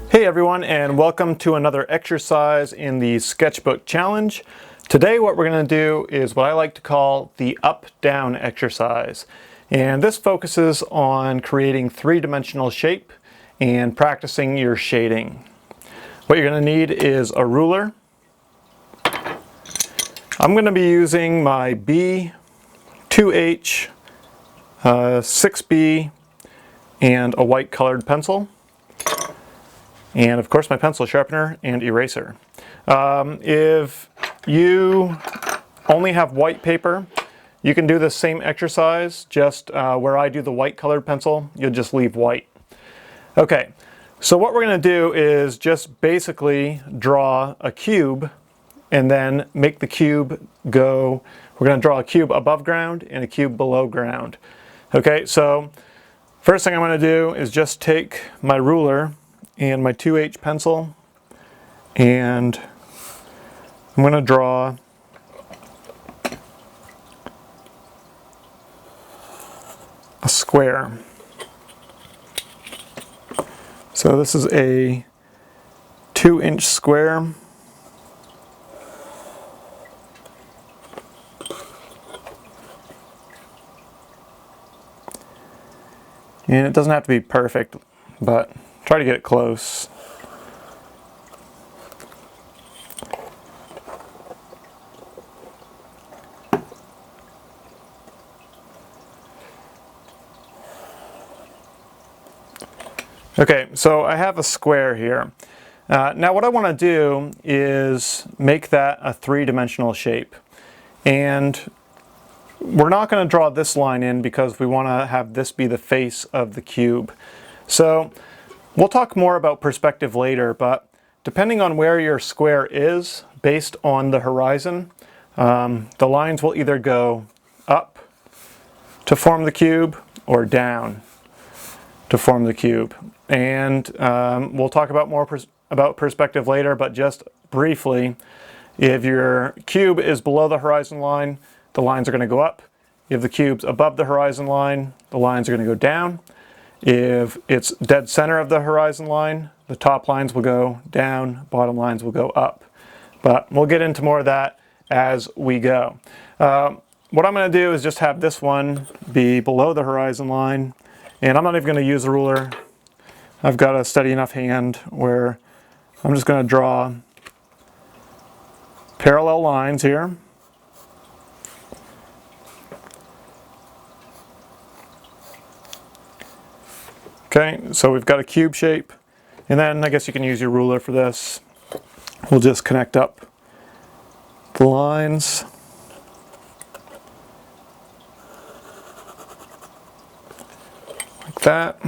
Hey everyone, and welcome to another exercise in the Sketchbook Challenge. Today what we're going to do is what I like to call the up-down exercise. And this focuses on creating three-dimensional shape and practicing your shading. What you're going to need is a ruler. I'm going to be using my B, 2H, 6B, and a white colored pencil. And of course my pencil sharpener and eraser. If you only have white paper, you can do the same exercise, just where I do the white colored pencil, you'll just leave white. Okay, so what we're going to do is just basically draw a cube and then make the cube go, we're going to draw a cube above ground and a cube below ground. Okay, so first thing I'm going to do is just take my ruler and my 2H pencil, and I'm going to draw a square. So this is a 2-inch square. And it doesn't have to be perfect, but try to get it close. Okay, so I have a square here. Now what I want to do is make that a three-dimensional shape. And we're not going to draw this line in because we want to have this be the face of the cube. So we'll talk more about perspective later, but depending on where your square is, based on the horizon, the lines will either go up to form the cube or down to form the cube. And we'll talk about more about perspective later, but just briefly, if your cube is below the horizon line, the lines are going to go up. If the cube's above the horizon line, the lines are going to go down. If it's dead center of the horizon line, the top lines will go down, bottom lines will go up. But we'll get into more of that as we go. What I'm going to do is just have this one be below the horizon line, and I'm not even going to use a ruler. I've got a steady enough hand where I'm just going to draw parallel lines here. Okay, so we've got a cube shape, and then I guess you can use your ruler for this. We'll just connect up the lines. Like that.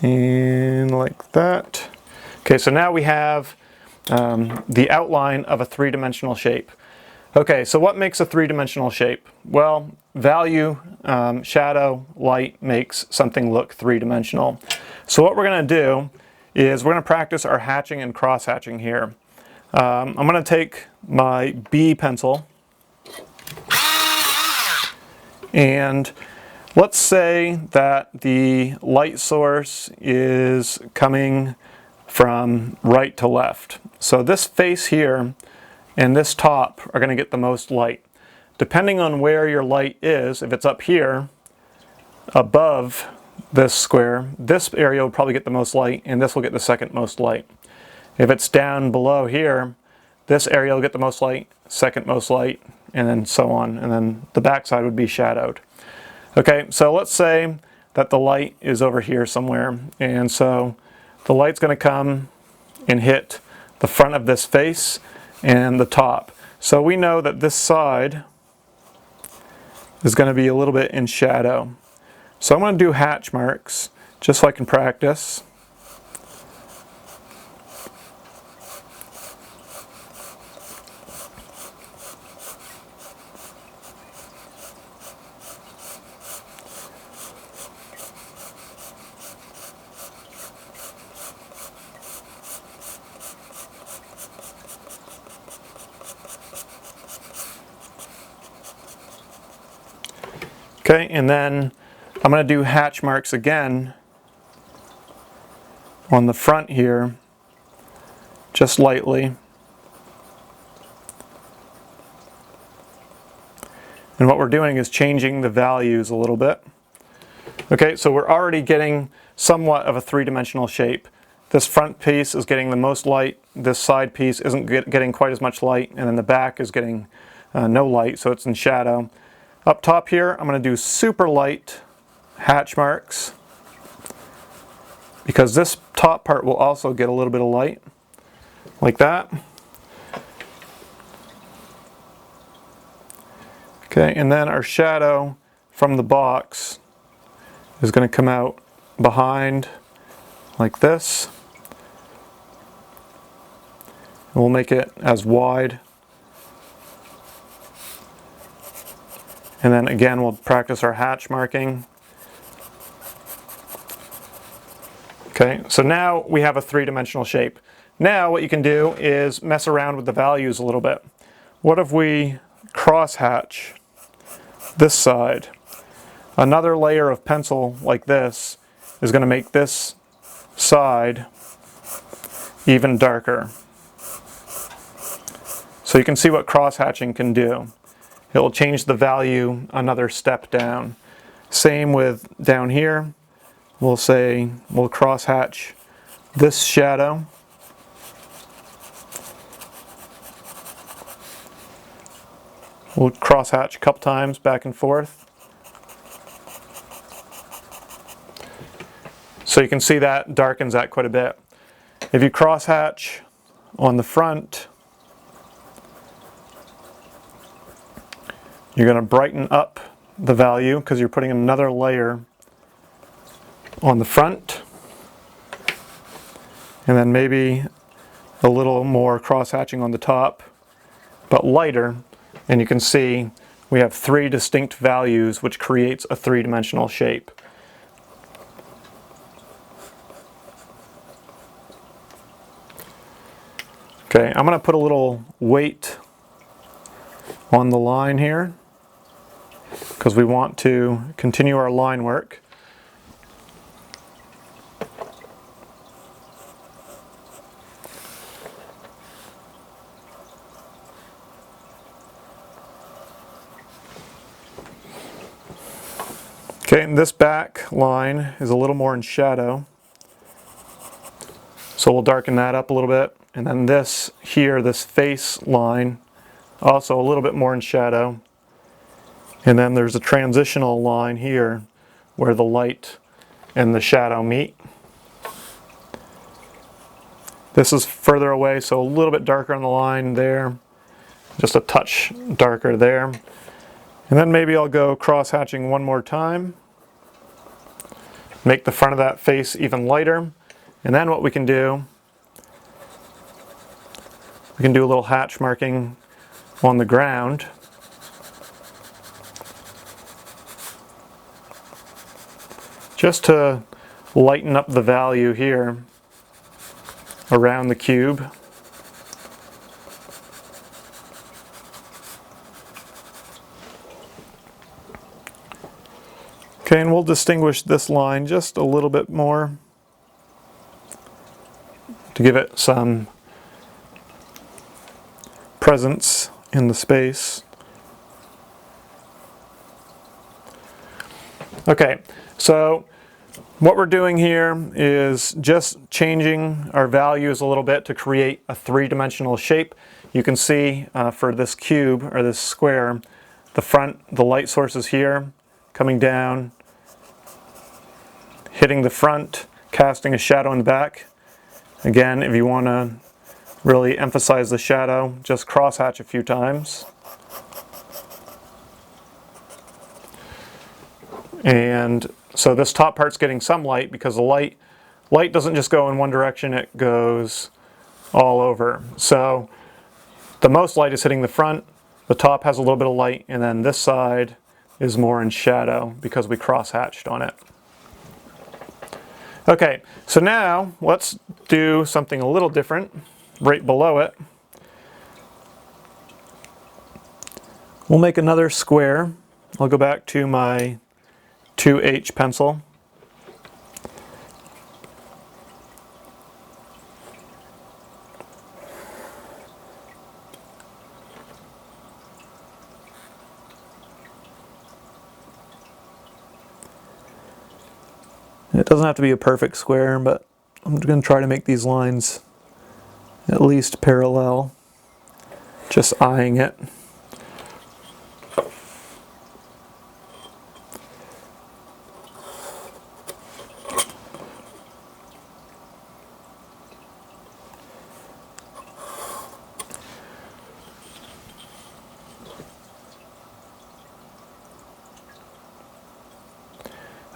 And like that. Okay, so now we have the outline of a three-dimensional shape. Okay, so what makes a three-dimensional shape? Well, value, shadow, light makes something look three-dimensional. So what we're going to do is we're going to practice our hatching and cross-hatching here. I'm going to take my B pencil, and let's say that the light source is coming from right to left. So this face here and this top are going to get the most light. Depending on where your light is, if it's up here above this square, this area will probably get the most light, and this will get the second most light. If it's down below here, this area will get the most light, second most light, and then so on, and then the back side would be shadowed. Okay, so let's say that the light is over here somewhere, and so the light's going to come and hit the front of this face and the top. So we know that this side is going to be a little bit in shadow. So I'm going to do hatch marks just so I can practice. Okay, and then I'm going to do hatch marks again on the front here, just lightly. And what we're doing is changing the values a little bit. Okay, so we're already getting somewhat of a three-dimensional shape. This front piece is getting the most light, this side piece isn't getting quite as much light, and then the back is getting no light, so it's in shadow. Up top here, I'm going to do super light hatch marks, because this top part will also get a little bit of light, like that. Okay, and then our shadow from the box is going to come out behind like this. And we'll make it as wide. And then again, we'll practice our hatch marking. Okay, so now we have a three-dimensional shape. Now what you can do is mess around with the values a little bit. What if we cross-hatch this side? Another layer of pencil like this is going to make this side even darker. So you can see what cross-hatching can do. It will change the value another step down. Same with down here. We'll say we'll cross-hatch this shadow. We'll cross-hatch a couple times back and forth. So you can see that darkens that quite a bit. If you cross-hatch on the front, you're going to brighten up the value because you're putting another layer on the front. And then maybe a little more cross-hatching on the top, but lighter. And you can see we have three distinct values, which creates a three-dimensional shape. Okay, I'm going to put a little weight on the line here because we want to continue our line work. Okay, and this back line is a little more in shadow, so we'll darken that up a little bit. And then this here, this face line, also a little bit more in shadow. And then there's a transitional line here where the light and the shadow meet. This is further away, so a little bit darker on the line there, just a touch darker there. And then maybe I'll go cross-hatching one more time, make the front of that face even lighter. And then what we can do a little hatch marking on the ground. Just to lighten up the value here around the cube. Okay, and we'll distinguish this line just a little bit more to give it some presence in the space. Okay, so what we're doing here is just changing our values a little bit to create a three-dimensional shape. You can see for this cube or this square, the light source is here, coming down, hitting the front, casting a shadow in the back. Again, if you want to really emphasize the shadow, just cross-hatch a few times. And so this top part's getting some light because the light doesn't just go in one direction, it goes all over. So the most light is hitting the front, the top has a little bit of light, and then this side is more in shadow because we cross-hatched on it. Okay, so now let's do something a little different. Right below it, we'll make another square I'll go back to my 2H pencil. It doesn't have to be a perfect square, but I'm going to try to make these lines at least parallel, just eyeing it.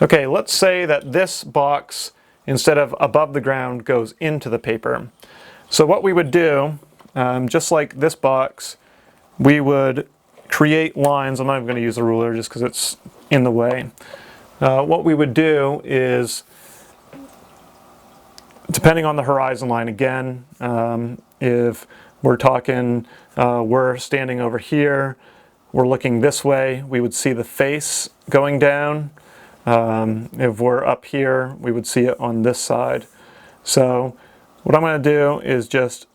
Okay, let's say that this box, instead of above the ground, goes into the paper. So what we would do, just like this box, we would create lines. I'm not even going to use a ruler just because it's in the way. What we would do is, depending on the horizon line again, if we're talking, we're standing over here, we're looking this way, we would see the face going down. If we're up here, we would see it on this side. So what I'm going to do is just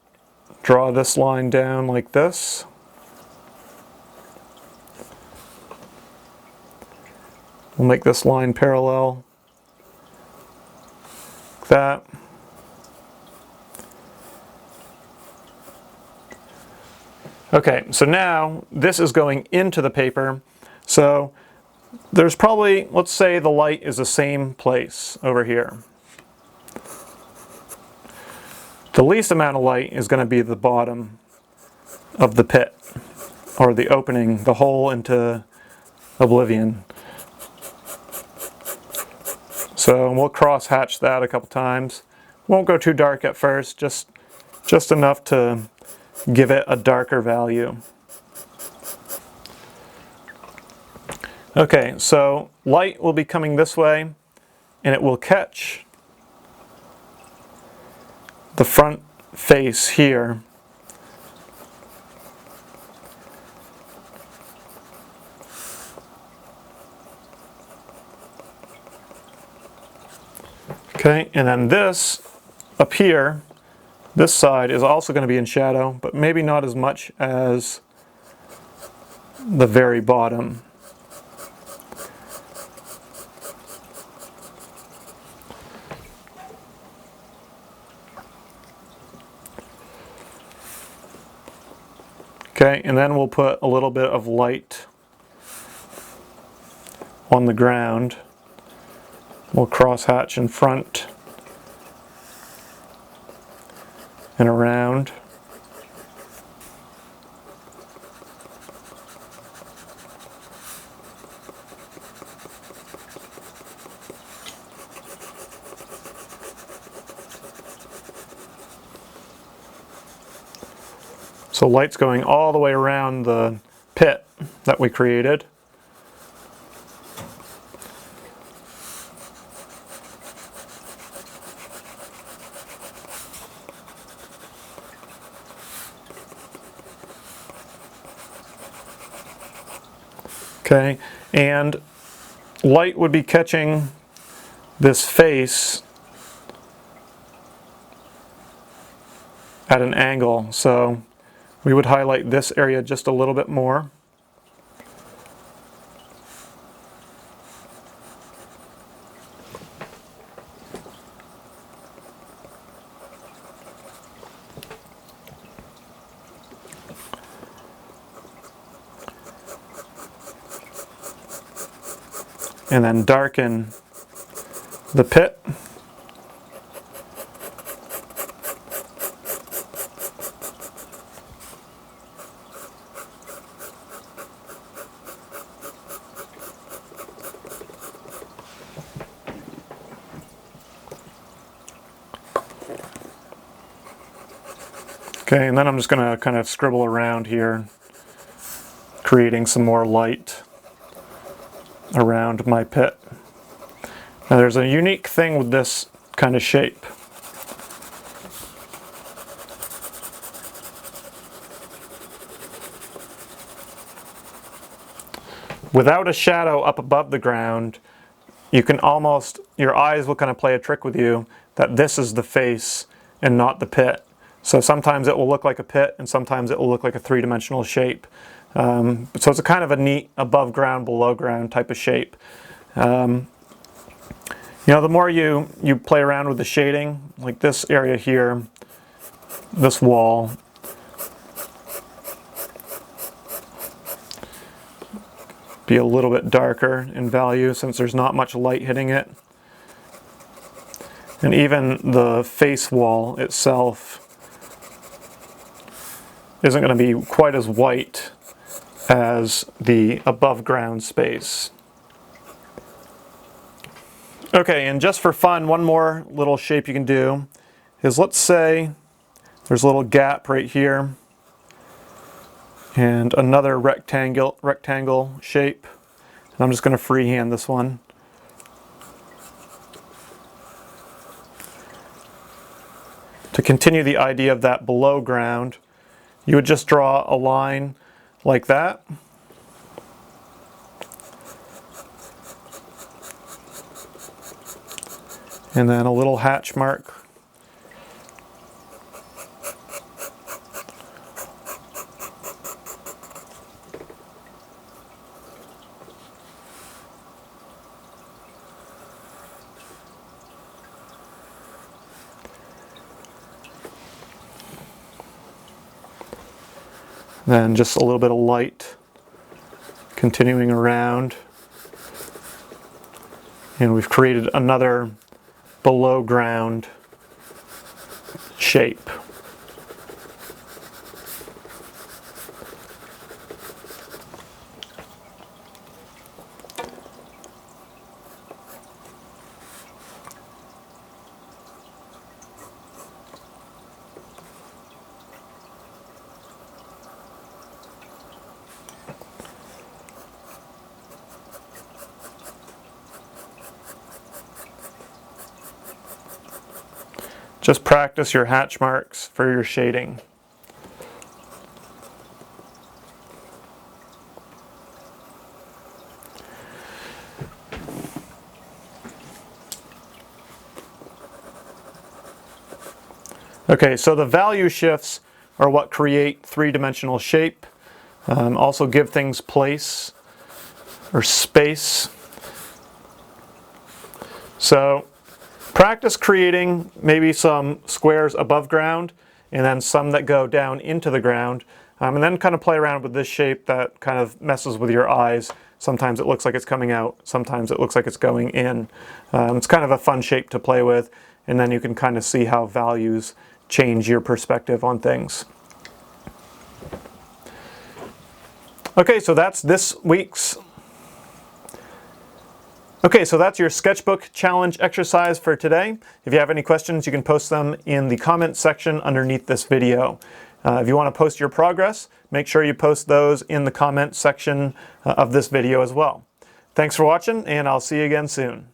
draw this line down like this. We'll make this line parallel like that. Okay, so now this is going into the paper. So there's probably, let's say the light is the same place over here. The least amount of light is going to be the bottom of the pit, or the opening, the hole into oblivion. So we'll cross hatch that a couple times. Won't go too dark at first, just enough to give it a darker value. Okay, so light will be coming this way, and it will catch the front face here. Okay, and then this up here, this side is also going to be in shadow, but maybe not as much as the very bottom. Okay, and then we'll put a little bit of light on the ground. We'll cross hatch in front and around. So light's going all the way around the pit that we created. Okay, and light would be catching this face at an angle, so we would highlight this area just a little bit more. And then darken the pit. Okay, and then I'm just going to kind of scribble around here, creating some more light around my pit. Now there's a unique thing with this kind of shape. without a shadow up above the ground, you can almost, your eyes will kind of play a trick with you that this is the face and not the pit. So sometimes it will look like a pit and sometimes it will look like a three-dimensional shape. So it's a kind of a neat above ground, below ground type of shape. You know, the more you play around with the shading, like this area here, this wall, be a little bit darker in value since there's not much light hitting it. And even the face wall itself isn't going to be quite as white as the above ground space. Okay, and just for fun, one more little shape you can do is, let's say there's a little gap right here and another rectangle shape. And I'm just going to freehand this one. To continue the idea of that below ground, you would just draw a line like that. And then a little hatch mark. Then just a little bit of light continuing around. And we've created another below ground shape. Just practice your hatch marks for your shading. Okay, so the value shifts are what create three-dimensional shape, also give things place or space. So practice creating maybe some squares above ground and then some that go down into the ground, and then kind of play around with this shape that kind of messes with your eyes. Sometimes it looks like it's coming out, sometimes it looks like it's going in. It's kind of a fun shape to play with, and then you can kind of see how values change your perspective on things. Okay, so that's this week's Okay, so that's your sketchbook challenge exercise for today. If you have any questions, you can post them in the comments section underneath this video. If you want to post your progress, make sure you post those in the comments section of this video as well. Thanks for watching, and I'll see you again soon.